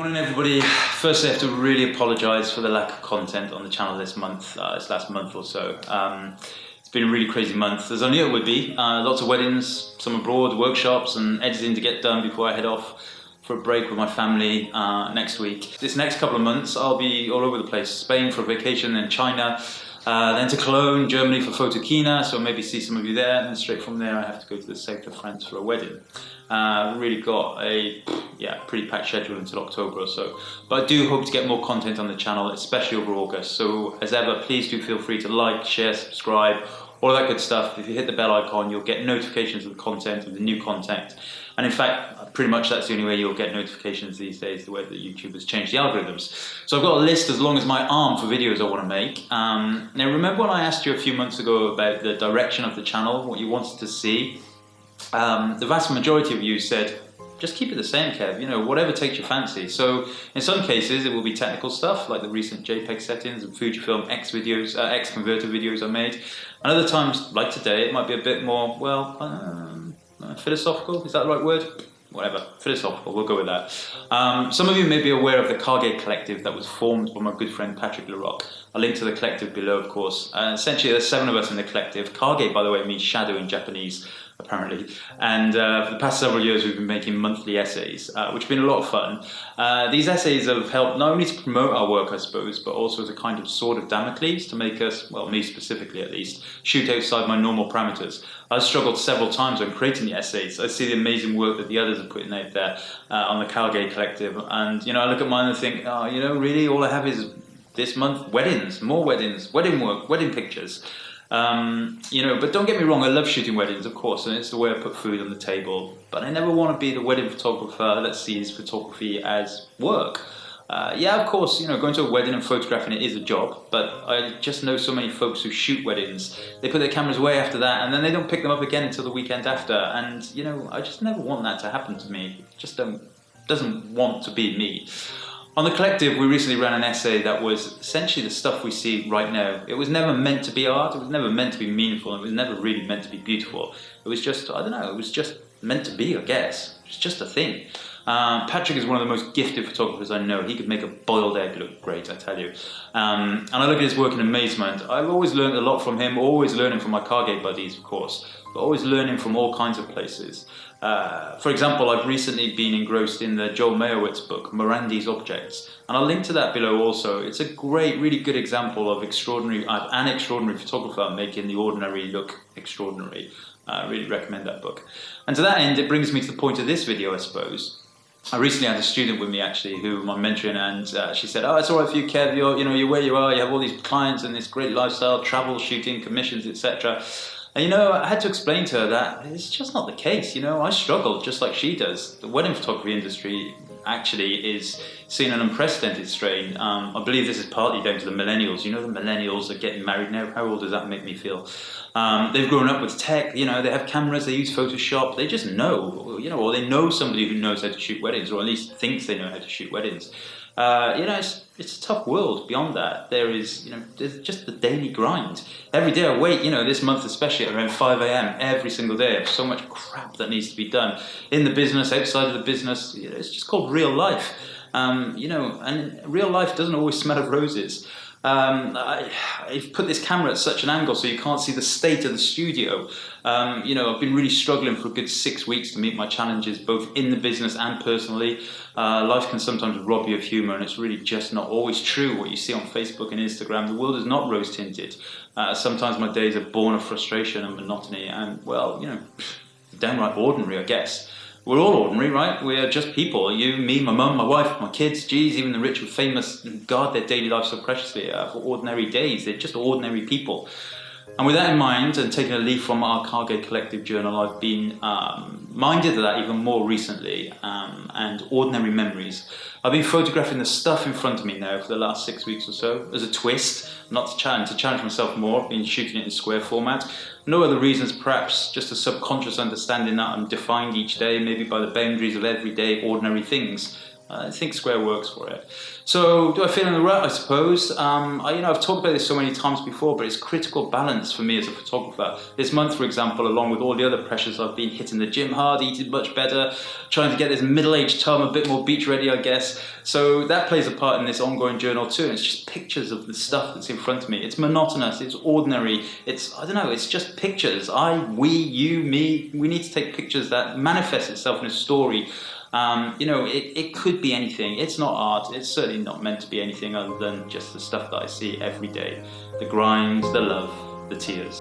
Morning everybody. Firstly, I have to really apologise for the lack of content on the channel this month, this last month or so. It's been a really crazy month, as I knew it would be. Lots of weddings, some abroad, workshops and editing to get done before I head off for a break with my family next week. This next couple of months I'll be all over the place. Spain for a vacation, then China, then to Cologne, Germany for Photokina, so maybe see some of you there, and then straight from there I have to go to the south of France for a wedding. Really got a pretty packed schedule until October or so, but I do hope to get more content on the channel, especially over August. So as ever, please do feel free to like, share, subscribe, all of that good stuff. If you hit the bell icon, you'll get notifications of the content, of the new content. And in fact, pretty much that's the only way you'll get notifications these days, the way that YouTube has changed the algorithms. So I've got a list as long as my arm for videos I want to make. Now remember when I asked you a few months ago about the direction of the channel, what you wanted to see? The vast majority of you said, just keep it the same, Kev, you know, whatever takes your fancy. So in some cases it will be technical stuff like the recent JPEG settings and Fujifilm X videos, X converter videos I made. And other times, like today, it might be a bit more, well, philosophical, is that the right word? Whatever, philosophical, we'll go with that. Some of you may be aware of the Cargate Collective that was formed by my good friend Patrick Larocque. I'll link to the collective below, of course. Essentially, there's 7 of us in the collective. Cargate, by the way, means shadow in Japanese, apparently. And for the past several years, we've been making monthly essays, which have been a lot of fun. These essays have helped not only to promote our work, I suppose, but also as a kind of sword of Damocles to make us, well, me specifically at least, shoot outside my normal parameters. I've struggled several times when creating the essays. I see the amazing work that the others are putting out there on the Cargate Collective, and you know, I look at mine and think, oh, you know, really, all I have is this month weddings, more weddings, wedding work, wedding pictures. You know, but don't get me wrong, I love shooting weddings, of course, and it's the way I put food on the table, but I never want to be the wedding photographer that sees photography as work. Yeah, of course, you know, going to a wedding and photographing it is a job, but I just know so many folks who shoot weddings. They put their cameras away after that, and then they don't pick them up again until the weekend after, and, you know, I just never want that to happen to me. It just doesn't want to be me. On the collective, we recently ran an essay that was essentially the stuff we see right now. It was never meant to be art, it was never meant to be meaningful, it was never really meant to be beautiful. It was just, I don't know, it was just meant to be, I guess. It's just a thing. Patrick is one of the most gifted photographers I know. He could make a boiled egg look great, I tell you. And I look at his work in amazement. I've always learned a lot from him, always learning from my Cargate buddies, of course, but always learning from all kinds of places. For example, I've recently been engrossed in the Joel Meyerowitz book, Morandi's Objects, and I'll link to that below also. It's a great, really good example of an extraordinary photographer making the ordinary look extraordinary. I really recommend that book. And to that end, it brings me to the point of this video, I suppose. I recently had a student with me actually who I'm mentoring, and she said, oh, it's all right for you, Kev, you're where you are, you have all these clients and this great lifestyle, travel, shooting, commissions, etc. And you know, I had to explain to her that it's just not the case. You know, I struggle just like she does. The wedding photography industry actually is seeing an unprecedented strain. I believe this is partly down to the millennials. You know, the millennials are getting married now. How old does that make me feel? They've grown up with tech, you know, they have cameras, they use Photoshop, they just know, you know, or they know somebody who knows how to shoot weddings, or at least thinks they know how to shoot weddings. You know, it's a tough world beyond that. There's just the daily grind. Every day I wait, you know, this month especially at around 5 AM every single day. I have so much crap that needs to be done in the business, outside of the business. You know, it's just called real life. You know, and real life doesn't always smell of roses. I've put this camera at such an angle so you can't see the state of the studio. You know, I've been really struggling for a good 6 weeks to meet my challenges, both in the business and personally. Life can sometimes rob you of humour, and it's really just not always true what you see on Facebook and Instagram. The world is not rose-tinted. Sometimes my days are born of frustration and monotony, and, well, you know, downright ordinary, I guess. We're all ordinary, right? We are just people. You, me, my mum, my wife, my kids, geez, even the rich and famous guard their daily life so preciously for ordinary days. They're just ordinary people. And with that in mind, and taking a leaf from our Cargate Collective journal, I've been minded of that even more recently, and ordinary memories. I've been photographing the stuff in front of me now for the last 6 weeks or so, as a twist, not to challenge myself more. I've been shooting it in square format. No other reasons, perhaps just a subconscious understanding that I'm defined each day, maybe by the boundaries of everyday ordinary things. I think square works for it. So do I feel in the rut? I suppose. I've talked about this so many times before, but it's critical balance for me as a photographer. This month, for example, along with all the other pressures, I've been hitting the gym hard, eating much better, trying to get this middle-aged Tom a bit more beach ready, I guess. So that plays a part in this ongoing journal too. And it's just pictures of the stuff that's in front of me. It's monotonous. It's ordinary. It's just pictures. You, me. We need to take pictures that manifest itself in a story. It could be anything. It's not art. It's certainly not meant to be anything other than just the stuff that I see every day. The grind, the love, the tears.